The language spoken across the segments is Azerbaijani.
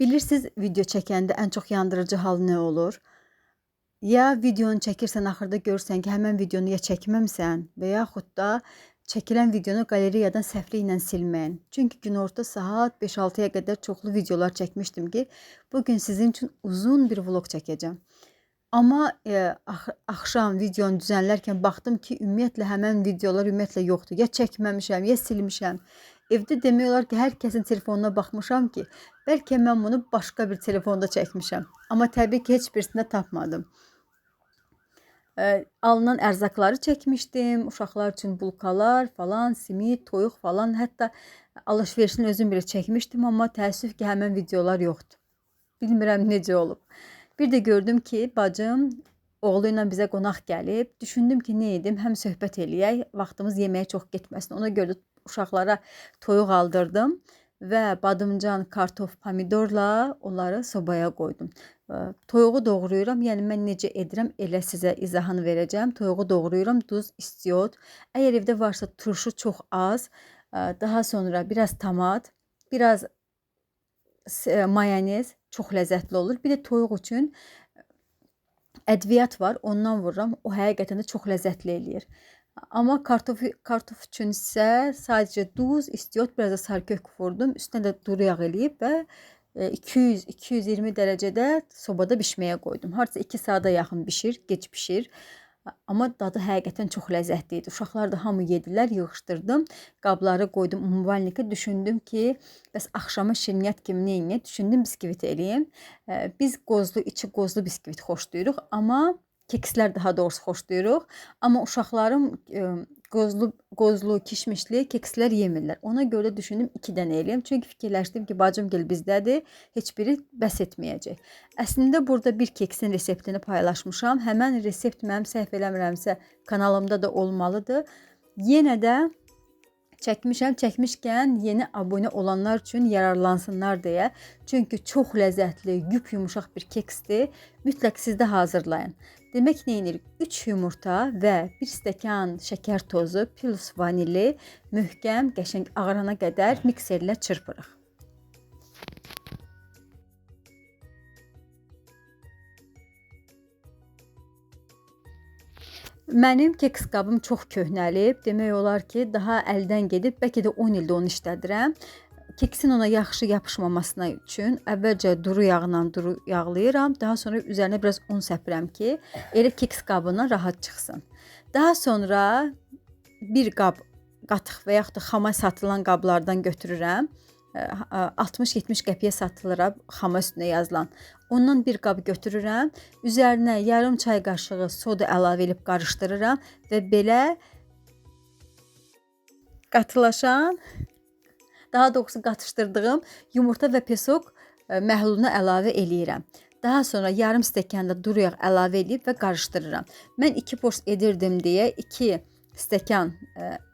Bilirsiniz, video çəkəndə ən çox yandırıcı hal nə olur? Ya videonu çəkirsən, axırda görürsən ki, həmən videonu ya çəkməmisən və yaxud da çəkilən videonu qaleriyadan səhvliklə silmən. Çünki günorta saat 5-6-ya qədər çoxlu videolar çəkmişdim ki, bugün sizin üçün uzun bir vlog çəkəcəm. Amma axşam videonu düzənlərkən baxdım ki, ümumiyyətlə həmən videolar ümumiyyətlə yoxdur. Ya çəkməmişəm, ya silmişəm. Evdə demək olar ki, hər kəsin telefonuna baxmışam ki, bəlkə mən bunu başqa bir telefonda çəkmişəm. Amma təbii ki, heç birisində tapmadım. Alınan ərzaqları çəkmişdim. Uşaqlar üçün bulkalar falan, simit, toyuq falan. Hətta alış-verişini özüm belə çəkmişdim. Amma təəssüf ki, həmən videolar yoxdur. Bilmirəm necə olub. Bir də gördüm ki, bacım oğlu ilə bizə qonaq gəlib. Düşündüm ki, nə edim? Həm söhbət eləyək, vaxtımız yeməyə çox getməsin. Ona görə uşaqlara toyuq aldırdım və badımcan, kartof, pomidorla onları sobaya qoydum. Toyuğu doğrayıram. Yəni mən necə edirəm, elə sizə izahını verəcəm. Toyuğu doğrayıram, duz, istiot. Əgər evdə varsa turşu çox az, daha sonra biraz tomat, biraz mayonez çox ləzzətli olur. Bir də toyuq üçün ədviyyat var, ondan vururam. O həqiqətən də çox ləzzətli eləyir. Amma kartof üçün isə sadəcə duz, istiot, biraz da sarımsaq vurdum. Üstünə də duru yağ eləyib və 200-220 dərəcədə sobada bişməyə qoydum. Harca 2 saata yaxın bişir, gec bişir. Amma dadı həqiqətən çox ləzzətli idi. Uşaqlar da hamı yedilər, yığışdırdım. Qabları qoydum umvalnikə. Düşündüm ki, bəs axşama şirniyyat kimi neyinə? Düşündüm biskvit eləyim. Biz qozlu, içi qozlu biskvit xoşlayırıq, amma kekslər daha doğrusu xoşlayırıq. Amma uşaqlarım qozlu, kişmişli kekslər yemirlər. Ona görə düşündüm 2 dənə eləyim. Çünki fikirləşdim ki, bacım gel bizdədir, heç biri bəs etməyəcək. Əslində burada bir keksin reseptini paylaşmışam. Həmən resept mənim səhv eləmirəmsə kanalımda da olmalıdır. Yenə də çəkmişkən yeni abunə olanlar üçün yararlansınlar deyə. Çünki çox ləzzətli, yumuşaq bir keksdir. Mütləq siz də hazırlayın. Demək nə edirik? 3 yumurta və 1 stəkan şəkər tozu plus vanili möhkəm, qəşəng ağarana qədər mikserlə çırpırıq. Mənim keks qabım çox köhnəlib. Demək olar ki, daha əldən gedib. Bəlkə də 10 ildir onu işlədirəm. Keksin ona yaxşı yapışmamasına üçün əvvəlcə duru yağlayıram. Daha sonra üzərinə biraz un səpirəm ki, elə keks qabına rahat çıxsın. Daha sonra bir qab qatıq və yaxud da xama satılan qablardan götürürəm. 60-70 qəpiyə satılır xama üstünə yazılan. Ondan bir qab götürürəm. Üzərinə yarım çay qaşığı soda əlavə edib qarışdırıram və belə qatılaşan, daha doğrusu qatışdırdığım yumurta və pesok məhlulunu əlavə eləyirəm. Daha sonra yarım stəkan da duru yağ əlavə edib və qarışdırıram. Mən 2 pors edirdim deyə 2 stəkan,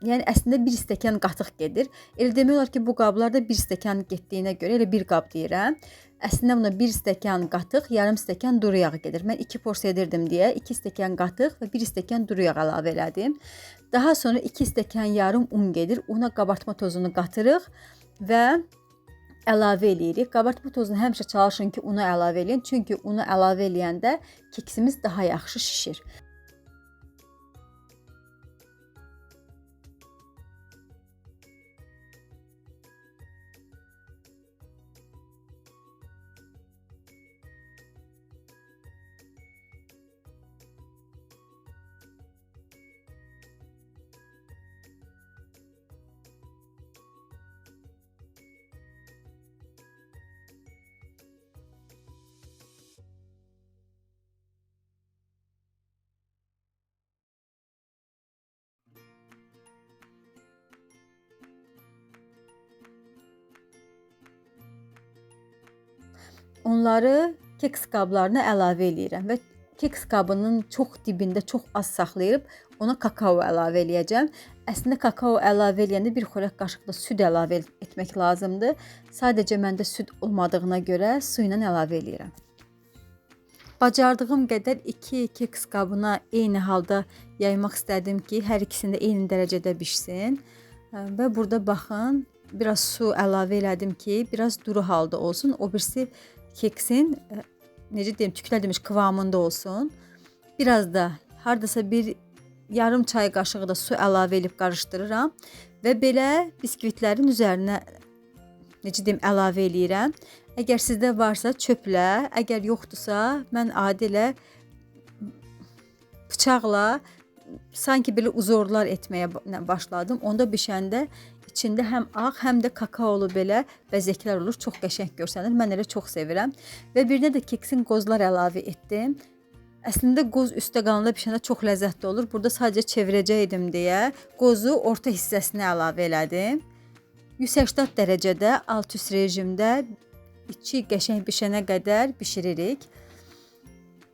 yəni əslində 1 stəkan qatıq gedir. Elə demək olar ki, bu qablarda 1 stəkan getdiyinə görə elə 1 qab deyirəm. Əslində buna 1 stəkan qatıq, yarım stəkan duru yağ gedir. Mən 2 pors edirdim deyə 2 stəkan qatıq və 1 stəkan duru yağ əlavə elədim. Daha sonra 2 stəkan yarım un gedir. Una qabartma tozunu qatırıq və əlavə eləyirik. Qabartma tozunu həmişə çalışın ki, unu əlavə eləyin. Çünki unu əlavə eləyəndə keksimiz daha yaxşı şişir. Onları keks qablarına əlavə eləyirəm və keks qabının çox dibində çox az saxlayıb ona kakao əlavə eləyəcəm. Əslində kakao əlavə eləyəndə bir xörək qaşığı da süd əlavə etmək lazımdır. Sadəcə məndə süd olmadığına görə su ilə əlavə eləyirəm. Bacardığım qədər 2 keks qabına eyni halda yaymaq istədim ki, hər ikisində eyni dərəcədə bişsin. Və burada baxın, biraz su əlavə elədim ki, biraz duru halda olsun. O birisi keksin necə deyim, tüklədilmiş kıvamında olsun. Biraz da hardasa bir yarım çay qaşığı da su əlavə edib qarışdırıram və belə biskvitlərin üzərinə necə deyim, əlavə eləyirəm. Əgər sizdə varsa çöplə, əgər yoxdursa mən adi ilə bıçaqla sanki belə uzorlar etməyə başladım. Onda bişəndə içində həm ağ, həm də kakaolu belə bəzəklər olur. Çox qəşəng görsənir. Mən elə çox sevirəm. Və bir də keksin qozlar əlavə etdim. Əslində qoz üstə qalanda bişəndə çox ləzzətli olur. Burada sadəcə çevirəcəydim deyə qozu orta hissəsinə əlavə elədim. 180 dərəcədə alt-üst rejimdə içi qəşəng bişənə qədər bişiririk.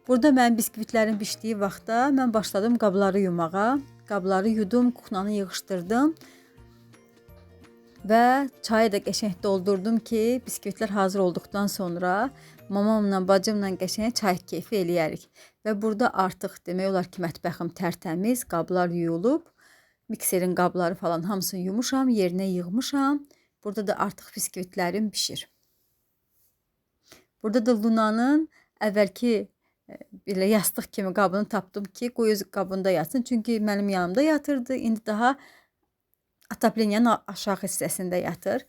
Burada mən biskvitlərin bişdiyi vaxtda mən başladım qabları yumağa. Qabları yudum, kuxnanı yığışdırdım və çayı da qəşəng doldurdum ki, biskvitlər hazır olduqdan sonra mamamla, bacımla qəşəng çay keyfi eləyərik. Və burada artıq demək olar ki, mətbəxim tərtəmiz, qablar yuyulub, mikserin qabları falan hamısını yumuşam, yerinə yığmışam. Burada da artıq biskvitlərim bişir. Burada da Lunanın əvvəlki belə yastıq kimi qabını tapdım ki, qoy öz qabında yatsın. Çünki mənim yanımda yatırdı. İndi daha ataplenyanın aşağı hissəsində yatır.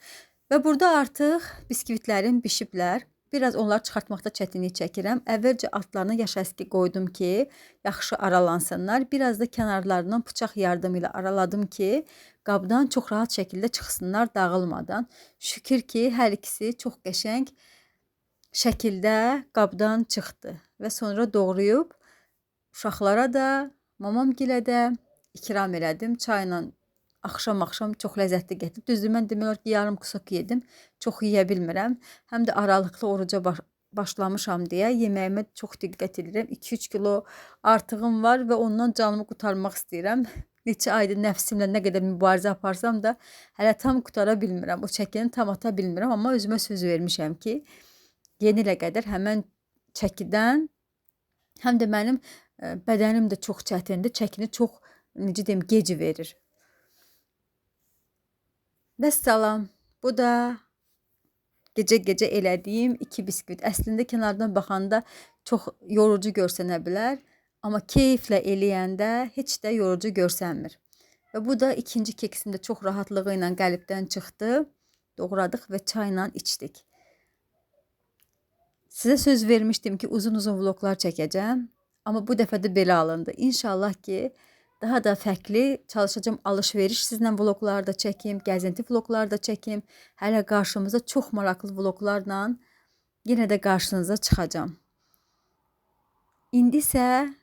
Və burada artıq biskvitlərim bişiblər. Biraz onları çıxartmaqda çətinlik çəkirəm. Əvvəlcə altlarına yaş əski qoydum ki, yaxşı aralansınlar. Biraz da kənarlarından bıçaq yardımı ilə araladım ki, qabdan çox rahat şəkildə çıxsınlar dağılmadan. Şükür ki, hər ikisi çox qəşəng şəkildə qabdan çıxdı və sonra doğrayıb uşaqlara da, mamamgilə də ikram elədim. Çayla axşam çox ləzzətli gətirib. Düzdür, mən demək olar ki, yarım kusok yedim. Çox yeyə bilmirəm. Həm də aralıqlı oruca başlamışam deyə yeməyimə çox diqqət edirəm. 2-3 kilo artığım var və ondan canımı qurtarmaq istəyirəm. Neçə aydır nəfsimlə nə qədər mübarizə aparsam da hələ tam qutara bilmirəm. O çəkini tam ata bilmirəm, amma özümə söz vermişəm ki, yeni ilə qədər həmən çəkidən, həm də mənim bədənim də çox çətindir. Çəkini çox, necə deyim, gec verir. Vəssalam. Bu da gecə elədiyim 2 biskvit. Əslində kənardan baxanda çox yorucu görsənə bilər, amma keyflə eləyəndə heç də yorucu görsənmir. Və bu da ikinci keksim də çox rahatlığı ilə qəlibdən çıxdı. Doğradıq və çayla içdik. Sizə söz vermişdim ki, uzun vloglar çəkəcəm, amma bu dəfə də belə alındı. İnşallah ki, daha da fərqli çalışacağım, alış-veriş sizlə vloglar da çəkim, gəzinti vloglar da çəkim. Hələ qarşımıza çox maraqlı vloglarla yenə də qarşınıza çıxacağam. İndi isə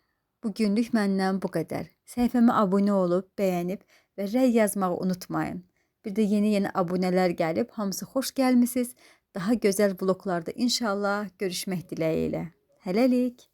bugünlük məndən bu qədər. Səhifəmə abunə olub, bəyənib və rəy yazmağı unutmayın. Bir də yeni abunələr gəlib, hamısı xoş gəlmisiniz. Daha gözəl vloglarda inşallah görüşmək diləyi ilə. Hələlik.